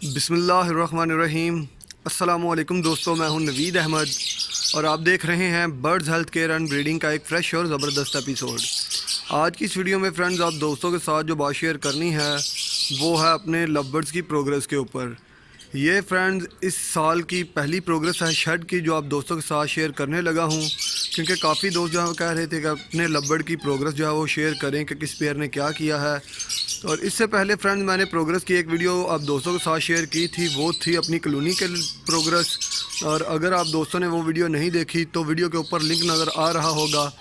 बिस्मिल्लाहिर्रहमानिर्रहीम। अस्सलामुअलैकुम दोस्तों, मैं हूं नवीद अहमद और आप देख रहे हैं birds health care and breeding का एक फ़्रेश और ज़बरदस्त एपिसोड। आज की इस वीडियो में फ्रेंड्स आप दोस्तों के साथ जो बात शेयर करनी है वो है अपने लव बर्ड्स की प्रोग्रेस के ऊपर। ये फ्रेंड्स इस साल की पहली प्रोग्रेस है शेड की जो आप दोस्तों के साथ शेयर करने लगा हूँ, क्योंकि काफ़ी दोस्त जो है कह रहे थे कि अपने लव बर्ड की प्रोग्रेस जो है वो शेयर करें कि किस पेयर ने क्या किया है। और इससे पहले फ्रेंड्स मैंने प्रोग्रेस की एक वीडियो आप दोस्तों के साथ शेयर की थी, वो थी अपनी कॉलोनी के प्रोग्रेस। और अगर आप दोस्तों ने वो वीडियो नहीं देखी तो वीडियो के ऊपर लिंक नज़र आ रहा होगा,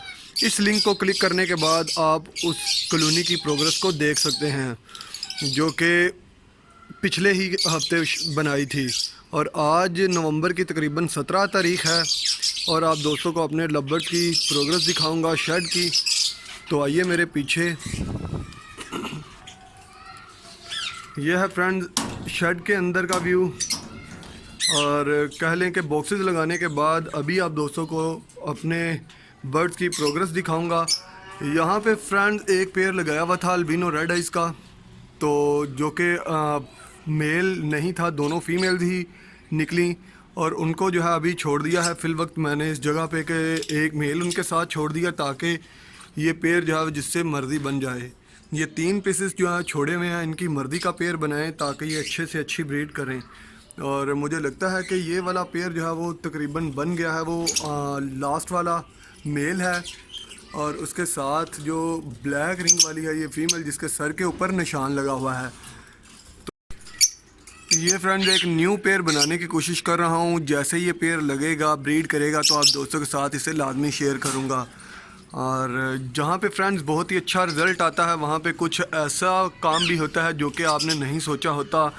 इस लिंक को क्लिक करने के बाद आप उस कॉलोनी की प्रोग्रेस को देख सकते हैं जो कि पिछले ही हफ्ते बनाई थी। और आज नवंबर की तकरीबन 17 तारीख़ है और आप दोस्तों को अपने लव बर्ड की प्रोग्रेस दिखाऊंगा शेड की। तो आइए मेरे पीछे। यह है फ्रेंड्स शेड के अंदर का व्यू, और कह लें कि बॉक्सेस लगाने के बाद अभी आप दोस्तों को अपने बर्ड्स की प्रोग्रेस दिखाऊंगा। यहाँ पे फ्रेंड्स एक पेयर लगाया हुआ था अल्बिनो रेड आइज़ का, तो जो कि मेल नहीं था, दोनों फीमेल्स ही निकली और उनको जो है अभी छोड़ दिया है फिल वक्त मैंने इस जगह पे कि एक मेल उनके साथ छोड़ दिया ताकि ये पेयर जो है जिससे मर्दी बन जाए। ये 3 पीसेस जो है छोड़े हुए हैं, इनकी मर्दी का पेयर बनाएं ताकि ये अच्छे से अच्छी ब्रीड करें। और मुझे लगता है कि ये वाला पेयर जो है वो तकरीबन बन गया है, वो लास्ट वाला मेल है और उसके साथ जो ब्लैक रिंग वाली है ये फीमेल जिसके सर के ऊपर निशान लगा हुआ है। ये फ्रेंड्स एक न्यू पेयर बनाने की कोशिश कर रहा हूँ, जैसे ये पेयर लगेगा ब्रीड करेगा तो आप दोस्तों के साथ इसे लाजमी शेयर करूँगा। और जहाँ पे फ्रेंड्स बहुत ही अच्छा रिज़ल्ट आता है वहाँ पे कुछ ऐसा काम भी होता है जो कि आपने नहीं सोचा होता,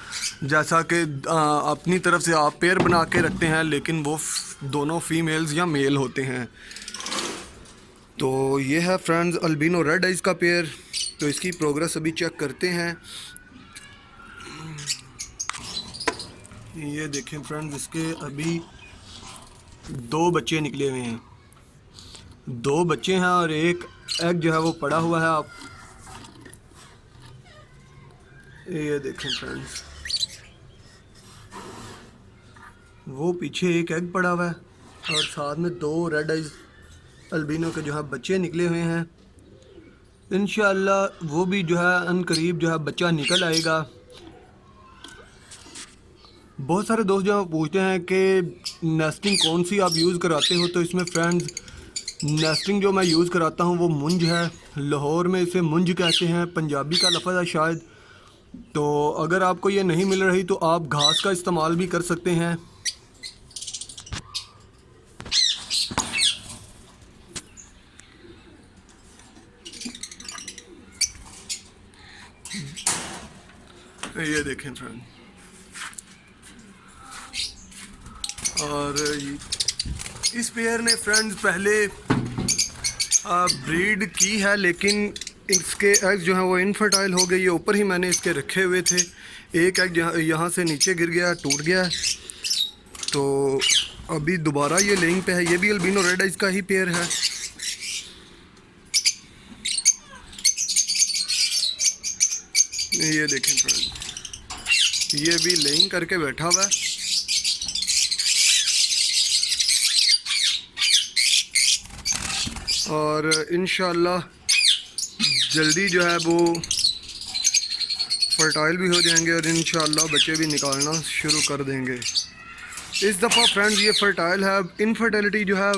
जैसा कि अपनी तरफ से आप पेयर बना के रखते हैं लेकिन वो दोनों फीमेल्स या मेल होते हैं। तो ये है फ्रेंड्स अल्बिनो रेड आइज़ का पेयर। तो इसकी प्रोग्रेस अभी चेक करते हैं। ये देखें फ्रेंड्स, इसके अभी 2 बच्चे निकले हुए हैं, 2 बच्चे हैं और एक एग जो है वो पड़ा हुआ है। आप ये देखें फ्रेंड्स, वो पीछे एक एग पड़ा हुआ है और साथ में 2 रेड आइज अल्बिनो के जो है बच्चे निकले हुए हैं। इंशाअल्लाह वो भी जो है अनकरीब जो है बच्चा निकल आएगा। बहुत सारे दोस्त जो पूछते हैं कि नेस्टिंग कौन सी आप यूज़ कराते हो, तो इसमें फ्रेंड्स नेस्टिंग जो मैं यूज़ कराता हूँ वो मुंज है। लाहौर में इसे मुंज कहते हैं, पंजाबी का लफ्ज़ है शायद। तो अगर आपको ये नहीं मिल रही तो आप घास का इस्तेमाल भी कर सकते हैं। ये देखें फ्रेंड, और इस पेयर ने फ्रेंड्स पहले ब्रीड की है लेकिन इसके एग्स जो हैं वो इनफर्टाइल हो गई। ये ऊपर ही मैंने इसके रखे हुए थे, एक एग यहाँ से नीचे गिर गया, टूट गया। तो अभी दोबारा ये लेइंग पे है। ये भी अल्बिनो रेड आइज का ही पेयर है। ये देखें फ्रेंड, ये भी लेइंग करके बैठा हुआ है। और इंशाल्लाह जल्दी जो है वो फर्टाइल भी हो जाएंगे और इंशाल्लाह बच्चे भी निकालना शुरू कर देंगे। इस दफ़ा फ्रेंड्स ये फर्टाइल है। इनफर्टिलिटी जो है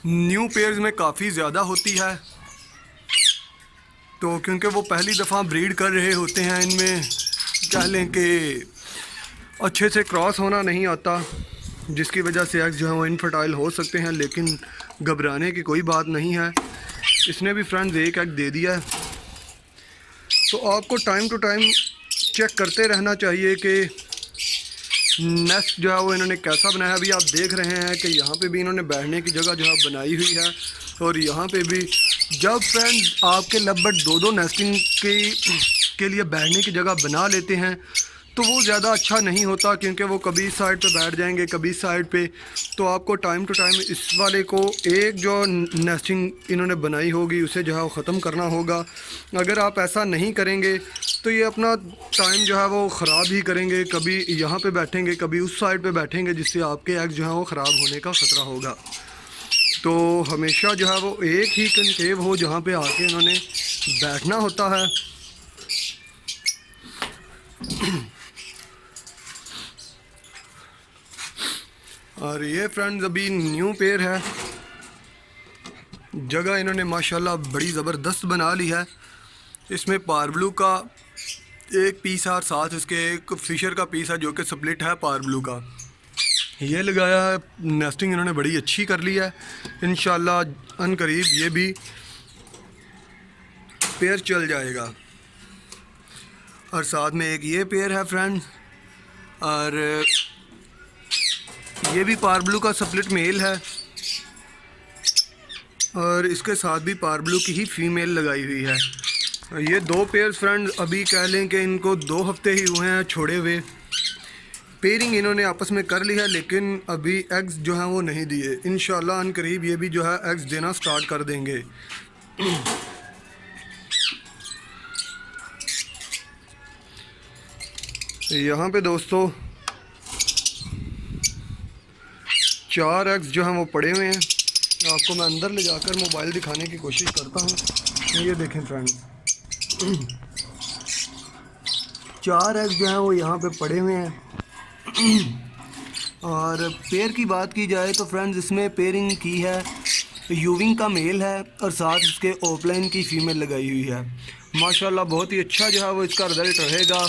न्यू पेयर्स में काफ़ी ज़्यादा होती है, तो क्योंकि वो पहली दफ़ा ब्रीड कर रहे होते हैं, इनमें कह लें कि अच्छे से क्रॉस होना नहीं आता, जिसकी वजह से एग्स जो है वो इनफर्टाइल हो सकते हैं। लेकिन घबराने की कोई बात नहीं है, इसने भी फ्रेंड्स एक एग दे दिया है। तो आपको टाइम टू टाइम चेक करते रहना चाहिए कि नेस्ट जो है वो इन्होंने कैसा बनाया है। अभी आप देख रहे हैं कि यहाँ पे भी इन्होंने बैठने की जगह जो है बनाई हुई है, और यहाँ पे भी जब फ्रेंड्स आपके लव बर्ड 2-2 नेस्टिंग के लिए बैठने की जगह बना लेते हैं तो वो ज़्यादा अच्छा नहीं होता, क्योंकि वो कभी इस साइड पे बैठ जाएंगे कभी इस साइड पे। तो आपको टाइम टू टाइम इस वाले को एक जो नेस्टिंग इन्होंने बनाई होगी उसे जो है वो ख़त्म करना होगा। अगर आप ऐसा नहीं करेंगे तो ये अपना टाइम जो है वो ख़राब ही करेंगे, कभी यहाँ पे बैठेंगे कभी उस साइड पे बैठेंगे, जिससे आपके एग जो है वो ख़राब होने का ख़तरा होगा। तो हमेशा जो है वो एक ही कनकेव हो जहाँ पे आके इन्होंने बैठना होता है। और ये फ्रेंड्स अभी न्यू पेयर है, जगह इन्होंने माशाल्लाह बड़ी ज़बरदस्त बना ली है। इसमें पारब्लू का एक पीस है और साथ इसके एक फिशर का पीस है जो कि स्प्लिट है पारब्लू का। ये लगाया है, नेस्टिंग इन्होंने बड़ी अच्छी कर ली है। इंशाल्लाह अनकरीब ये भी पेयर चल जाएगा। और साथ में एक ये पेयर है फ्रेंड्स, और ये भी पारब्लू का स्प्लिट मेल है, और इसके साथ भी पारब्लू की ही फीमेल लगाई हुई है। ये दो पेयर्स फ्रेंड्स अभी कह लें कि इनको 2 हफ्ते ही हुए हैं छोड़े हुए। पेयरिंग इन्होंने आपस में कर ली है, लेकिन अभी एग्स जो हैं वो नहीं दिए। इंशाल्लाह अनकरीब ये भी जो है एग्स देना स्टार्ट कर देंगे। यहाँ पे दोस्तों 4 एग्स जो हैं वो पड़े हुए हैं। आपको मैं अंदर ले जाकर मोबाइल दिखाने की कोशिश करता हूँ। ये देखें फ्रेंड्स, 4 एग्स जो हैं वो यहाँ पे पड़े हुए हैं। और पेयर की बात की जाए तो फ्रेंड्स इसमें पेयरिंग की है, यूविंग का मेल है और साथ इसके ऑफलाइन की फ़ीमेल लगाई हुई है। माशाल्लाह बहुत ही अच्छा जो है वो इसका रिज़ल्ट रहेगा।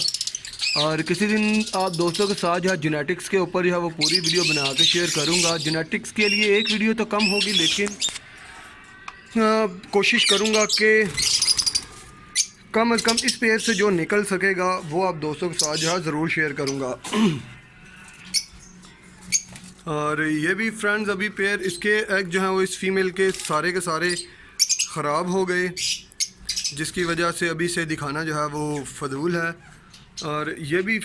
और किसी दिन आप दोस्तों के साथ जो है जेनेटिक्स के ऊपर जो है वो पूरी वीडियो बना के शेयर करूँगा। जेनेटिक्स के लिए एक वीडियो तो कम होगी, लेकिन कोशिश करूँगा कि कम अज़ कम इस पेयर से जो निकल सकेगा वो आप दोस्तों के साथ जो है ज़रूर शेयर करूँगा। और ये भी फ्रेंड्स अभी पेयर इसके एग जो हैं वो इस फीमेल के सारे ख़राब हो गए, जिसकी वजह से अभी से दिखाना जो है वो फजूल है। और ये भी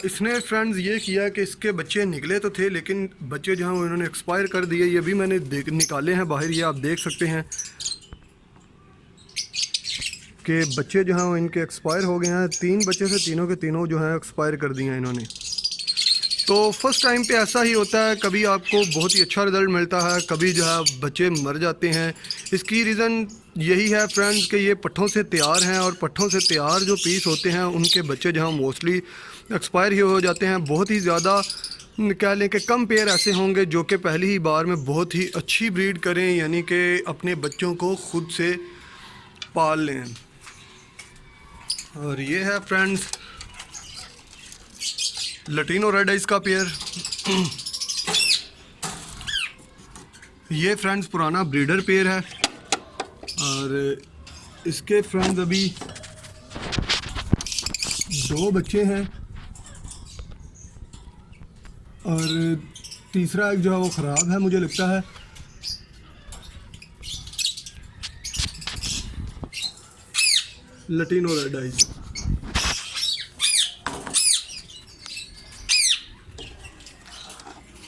इसने फ्रेंड्स ये किया कि इसके बच्चे निकले तो थे, लेकिन बच्चे जो हैं वो इन्होंने एक्सपायर कर दिए। ये भी मैंने निकाले हैं बाहर, ये आप देख सकते हैं कि बच्चे जो हैं वो इनके एक्सपायर हो गए हैं। 3 बच्चे से तीनों के तीनों जो हैं एक्सपायर कर दिए हैं इन्होंने। तो फर्स्ट टाइम पे ऐसा ही होता है, कभी आपको बहुत ही अच्छा रिज़ल्ट मिलता है, कभी जो है बच्चे मर जाते हैं। इसकी रीज़न यही है फ्रेंड्स कि ये पट्ठों से तैयार हैं, और पट्ठों से तैयार जो पीस होते हैं उनके बच्चे जो हैं मोस्टली एक्सपायर ही हो जाते हैं। बहुत ही ज़्यादा कह लें कि कम पेयर ऐसे होंगे जो कि पहली ही बार में बहुत ही अच्छी ब्रीड करें, यानी कि अपने बच्चों को खुद से पाल लें। और ये है फ्रेंड्स लटीनो रेड आइज का पेयर। ये फ्रेंड्स पुराना ब्रीडर पेयर है, और इसके फ्रेंड्स अभी 2 बच्चे हैं, और तीसरा एक जो है वो ख़राब है मुझे लगता है। Latino red eyes.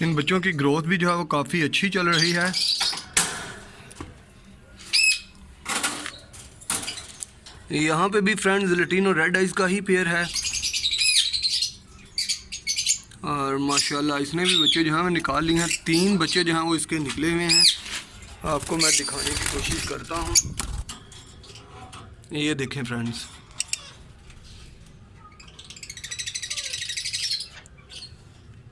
इन बच्चों की ग्रोथ भी जो है वो काफ़ी अच्छी चल रही है। यहाँ पे भी फ्रेंड्स लटीनो रेड आइज का ही पेयर है, और माशाल्लाह इसने भी बच्चे जो हैं वो निकाल लिए हैं। 3 बच्चे जो हैं वो इसके निकले हुए हैं, आपको मैं दिखाने की कोशिश करता हूँ। ये देखें फ्रेंड्स,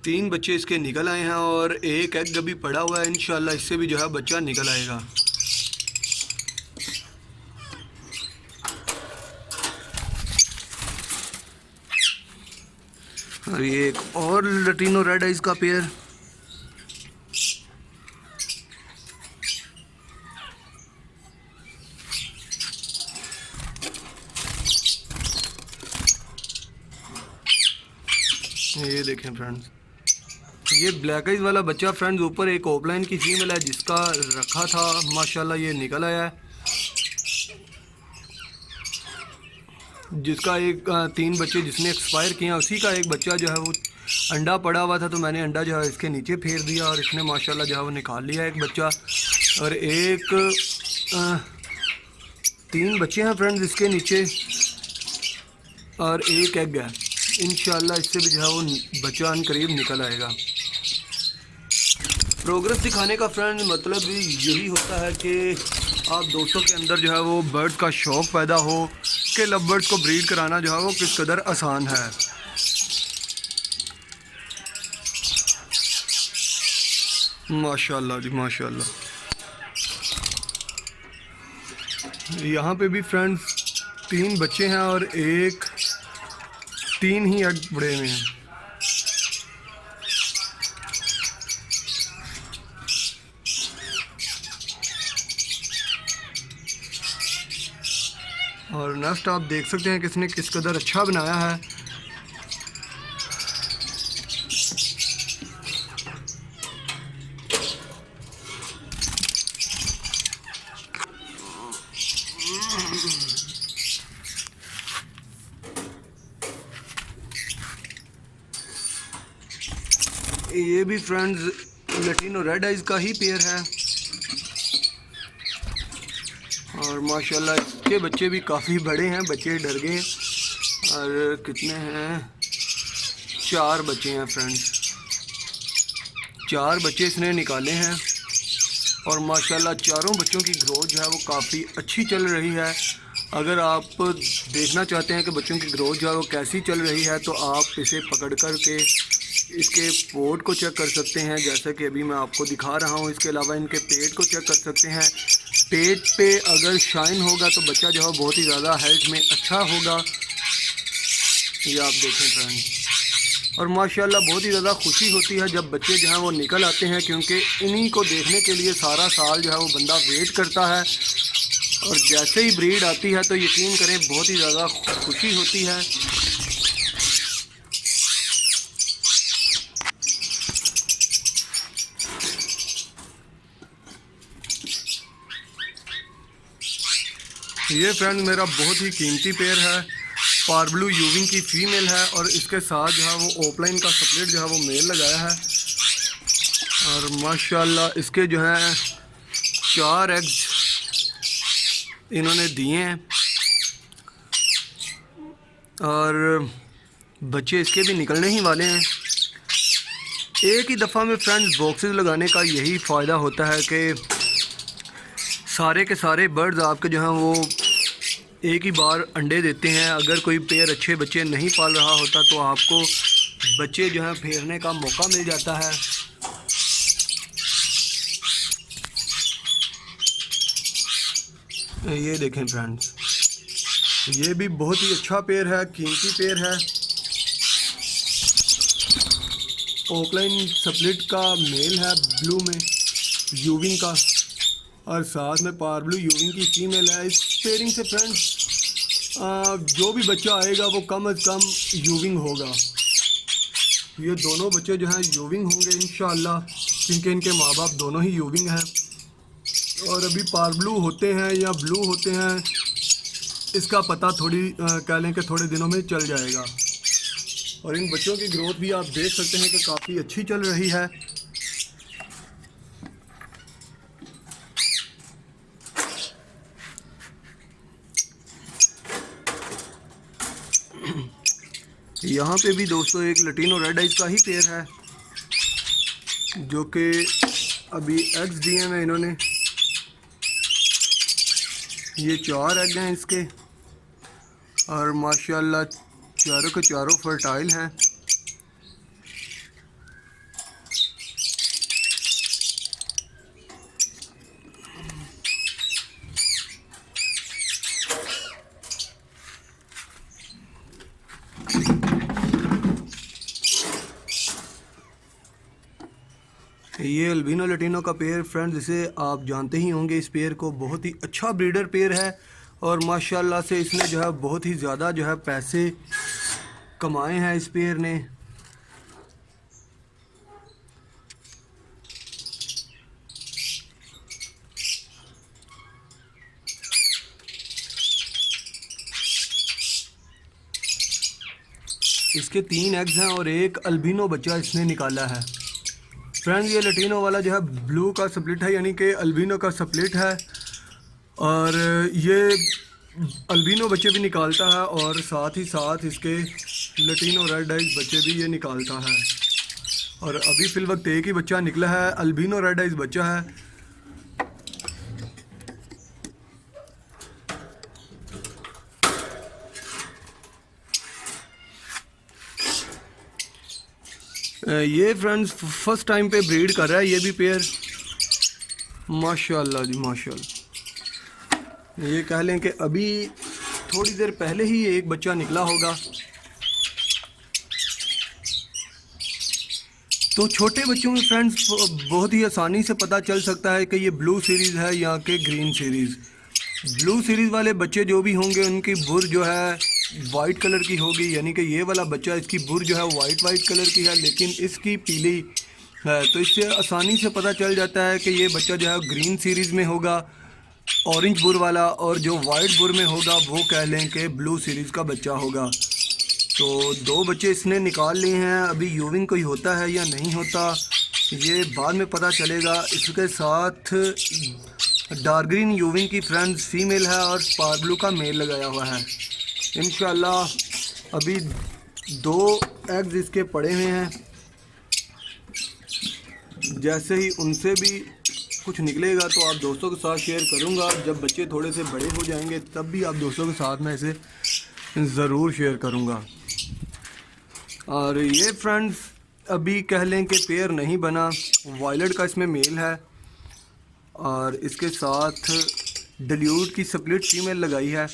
तीन बच्चे इसके निकल आए हैं, और एक एग अभी पड़ा हुआ है। इंशाल्लाह इससे भी जो है बच्चा निकल आएगा। और ये एक और लटीनो रेड आइज का पेयर। ये देखें फ्रेंड्स, ये ब्लैक आइज वाला बच्चा फ्रेंड्स ऊपर एक ऑफलाइन की फीमेल है जिसका रखा था, माशाल्लाह ये निकल आया है। जिसका एक 3 बच्चे जिसने एक्सपायर किए हैं, उसी का एक बच्चा जो है वो अंडा पड़ा हुआ था, तो मैंने अंडा जो है इसके नीचे फेर दिया और इसने माशाल्लाह जो है वो निकाल लिया एक बच्चा। और एक 3 बच्चे हैं फ्रेंड्स इसके नीचे और एक एग है। इंशाल्लाह इससे भी जो है वो बच्चा अनकरीब निकल आएगा। प्रोग्रेस दिखाने का फ्रेंड मतलब भी यही होता है कि आप दोस्तों के अंदर जो है वो बर्ड का शौक़ पैदा हो कि लव बर्ड्स को ब्रीड कराना जो है वो किस कदर आसान है। माशाल्लाह जी माशाल्लाह। यहाँ पे भी फ्रेंड्स 3 बच्चे हैं और 3 ही एग पड़े हुए हैं। और नेस्ट आप देख सकते हैं किसने किस कदर अच्छा बनाया है। ये भी फ्रेंड्स लैटिनो रेड आइज का ही पेयर है और माशाल्लाह इसके बच्चे भी काफ़ी बड़े हैं, बच्चे डर गए। और कितने हैं, 4 बच्चे हैं फ्रेंड्स, 4 बच्चे इसने निकाले हैं और माशाल्लाह चारों बच्चों की ग्रोथ जो है वो काफ़ी अच्छी चल रही है। अगर आप देखना चाहते हैं कि बच्चों की ग्रोथ जो है वो कैसी चल रही है, तो आप इसे पकड़ कर के इसके पोट को चेक कर सकते हैं, जैसा कि अभी मैं आपको दिखा रहा हूँ। इसके अलावा इनके पेट को चेक कर सकते हैं। पेट पे अगर शाइन होगा तो बच्चा जो है बहुत ही ज़्यादा हेल्थ में अच्छा होगा। ये आप देखें फ्रेंड। और माशाल्लाह बहुत ही ज़्यादा खुशी होती है जब बच्चे जो हैं वो निकल आते हैं, क्योंकि इन्हीं को देखने के लिए सारा साल जो है वो बंदा वेट करता है। और जैसे ही ब्रीड आती है तो यकीन करें बहुत ही ज़्यादा खुशी होती है। ये फ्रेंड मेरा बहुत ही कीमती पेयर है, पारब्लू यूविंग की फ़ीमेल है और इसके साथ जो है वो ओपलाइन का स्प्लिट जो है वो मेल लगाया है। और माशाल्लाह इसके जो हैं 4 एग्स इन्होंने दिए हैं और बच्चे इसके भी निकलने ही वाले हैं। एक ही दफ़ा में फ्रेंड्स बॉक्सेस लगाने का यही फ़ायदा होता है कि सारे के सारे बर्ड्स आपके जो हैं वो एक ही बार अंडे देते हैं। अगर कोई पेयर अच्छे बच्चे नहीं पाल रहा होता तो आपको बच्चे जो हैं फेरने का मौका मिल जाता है। ये देखें फ्रेंड्स, ये भी बहुत ही अच्छा पेयर है, कीमती पेयर है। ओकलाइन स्प्लिट का मेल है ब्लू में यूविंग का और साथ में पारब्लू यूविंग की फीमेल है। इस पेयरिंग से फ्रेंड्स जो भी बच्चा आएगा वो कम अज़ कम यूविंग होगा। ये दोनों बच्चे जो हैं यूविंग होंगे इंशाअल्लाह, क्योंकि इनके माँ बाप दोनों ही यूविंग हैं। और अभी पारब्लू होते हैं या ब्लू होते हैं इसका पता कह लें कि थोड़े दिनों में चल जाएगा। और इन बच्चों की ग्रोथ भी आप देख सकते हैं कि काफ़ी अच्छी चल रही है। यहाँ पे भी दोस्तों एक लैटिनो रेड आइज का ही पेयर है जो कि अभी एग्स दिए हैं इन्होंने। ये 4 एग हैं इसके और माशाल्लाह चारों के चारों फर्टाइल हैं। ये अल्बिनो लैटिनो का पेयर फ्रेंड्स, इसे आप जानते ही होंगे। इस पेयर को बहुत ही अच्छा ब्रीडर पेयर है और माशाल्लाह से इसने जो है बहुत ही ज़्यादा जो है पैसे कमाए हैं इस पेयर ने। इसके 3 एग्स हैं और एक अल्बिनो बच्चा इसने निकाला है। फ्रेंड्स ये लटीनो वाला जो है ब्लू का स्प्लिट है, यानी कि अल्बिनो का स्प्लिट है, और ये अल्बिनो बच्चे भी निकालता है और साथ ही साथ इसके लटीनो रेड आइज बच्चे भी ये निकालता है। और अभी फिल वक्त एक ही बच्चा निकला है, अल्बिनो रेड आइज बच्चा है। ये फ्रेंड्स फर्स्ट टाइम पे ब्रीड कर रहा है ये भी पेयर, माशाल्लाह जी माशाल्लाह। ये कह लें कि अभी थोड़ी देर पहले ही एक बच्चा निकला होगा। तो छोटे बच्चों में फ्रेंड्स बहुत ही आसानी से पता चल सकता है कि ये ब्लू सीरीज़ है या कि ग्रीन सीरीज़। ब्लू सीरीज़ वाले बच्चे जो भी होंगे उनकी बुर जो है वाइट कलर की होगी, यानी कि ये वाला बच्चा इसकी बुर जो है वाइट कलर की है, लेकिन इसकी पीली है। तो इससे आसानी से पता चल जाता है कि ये बच्चा जो है ग्रीन सीरीज़ में होगा ऑरेंज बुर वाला, और जो वाइट बुर में होगा वो कह लें कि ब्लू सीरीज़ का बच्चा होगा। तो 2 बच्चे इसने निकाल लिए हैं। अभी यूविंग कोई होता है या नहीं होता ये बाद में पता चलेगा। इसके साथ डार्क ग्रीन यूविंग की फ्रेंड्स फीमेल है और स्पार्क ब्लू का मेल लगाया हुआ है। इंशाल्लाह अभी 2 एग्स इसके पड़े हुए हैं, जैसे ही उनसे भी कुछ निकलेगा तो आप दोस्तों के साथ शेयर करूंगा। जब बच्चे थोड़े से बड़े हो जाएंगे तब भी आप दोस्तों के साथ मैं इसे ज़रूर शेयर करूंगा। और ये फ्रेंड्स अभी कह लें कि पेयर नहीं बना, वायलेट का इसमें मेल है और इसके साथ डिल्यूट की स्प्लिट फीमेल लगाई है।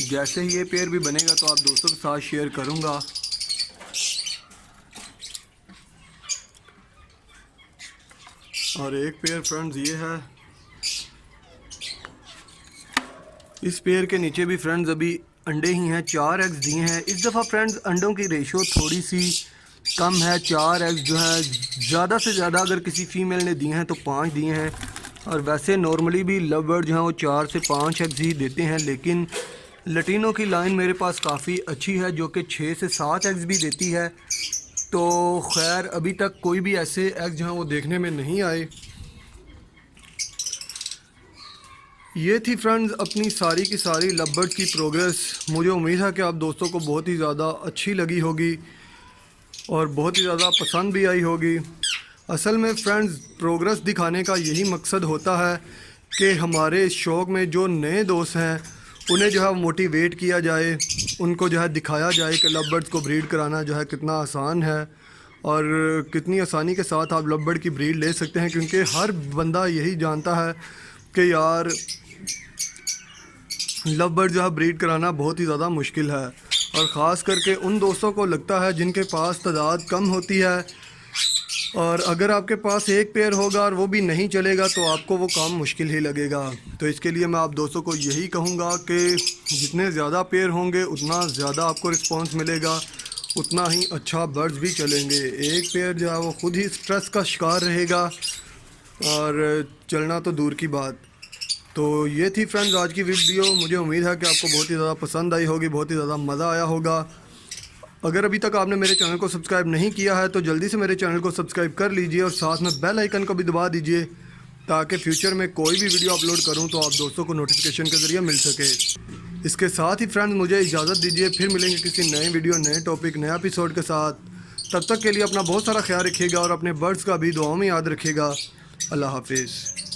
जैसे ही ये पेयर भी बनेगा तो आप दोस्तों के साथ शेयर करूंगा। और एक पेयर फ्रेंड्स ये है, इस पेयर के नीचे भी फ्रेंड्स अभी अंडे ही हैं, 4 एग्स दिए हैं। इस दफ़ा फ्रेंड्स अंडों की रेशो थोड़ी सी कम है, 4 एग्स जो है ज़्यादा से ज़्यादा अगर किसी फीमेल ने दिए हैं तो 5 दिए हैं। और वैसे नॉर्मली भी लव बर्ड जो हैं वो 4 से 5 एग्स ही देते हैं, लेकिन लटीनो की लाइन मेरे पास काफ़ी अच्छी है जो कि 6 से 7 एग्स भी देती है। तो खैर अभी तक कोई भी ऐसे एग्स जो हैं वो देखने में नहीं आए। ये थी फ्रेंड्स अपनी सारी की सारी लव बर्ड की प्रोग्रेस। मुझे उम्मीद है कि आप दोस्तों को बहुत ही ज़्यादा अच्छी लगी होगी और बहुत ही ज़्यादा पसंद भी आई होगी। असल में फ्रेंड्स प्रोग्रेस दिखाने का यही मकसद होता है कि हमारे इस शौक़ में जो नए दोस्त हैं उन्हें जो है मोटिवेट किया जाए, उनको जो है दिखाया जाए कि लव बर्ड्स को ब्रीड कराना जो है कितना आसान है और कितनी आसानी के साथ आप लव बर्ड की ब्रीड ले सकते हैं। क्योंकि हर बंदा यही जानता है कि यार लव बर्ड जो है ब्रीड कराना बहुत ही ज़्यादा मुश्किल है, और ख़ास करके उन दोस्तों को लगता है जिनके पास तादाद कम होती है। और अगर आपके पास एक पेयर होगा और वो भी नहीं चलेगा तो आपको वो काम मुश्किल ही लगेगा। तो इसके लिए मैं आप दोस्तों को यही कहूँगा कि जितने ज़्यादा पेयर होंगे उतना ज़्यादा आपको रिस्पांस मिलेगा, उतना ही अच्छा बर्ड्स भी चलेंगे। एक पेयर जो है वो ख़ुद ही स्ट्रेस का शिकार रहेगा और चलना तो दूर की बात। तो ये थी फ्रेंड्स आज की वीडियो। मुझे उम्मीद है कि आपको बहुत ही ज़्यादा पसंद आई होगी, बहुत ही ज़्यादा मज़ा आया होगा। अगर अभी तक आपने मेरे चैनल को सब्सक्राइब नहीं किया है तो जल्दी से मेरे चैनल को सब्सक्राइब कर लीजिए और साथ में बेल आइकन को भी दबा दीजिए, ताकि फ्यूचर में कोई भी वीडियो अपलोड करूं तो आप दोस्तों को नोटिफिकेशन के ज़रिए मिल सके। इसके साथ ही फ्रेंड्स मुझे इजाज़त दीजिए, फिर मिलेंगे किसी नए वीडियो, नए टॉपिक, नए एपिसोड के साथ। तब तक के लिए अपना बहुत सारा ख्याल रखिएगा और अपने बर्ड्स का भी दुआओं में याद रखिएगा। अल्लाह हाफिज़।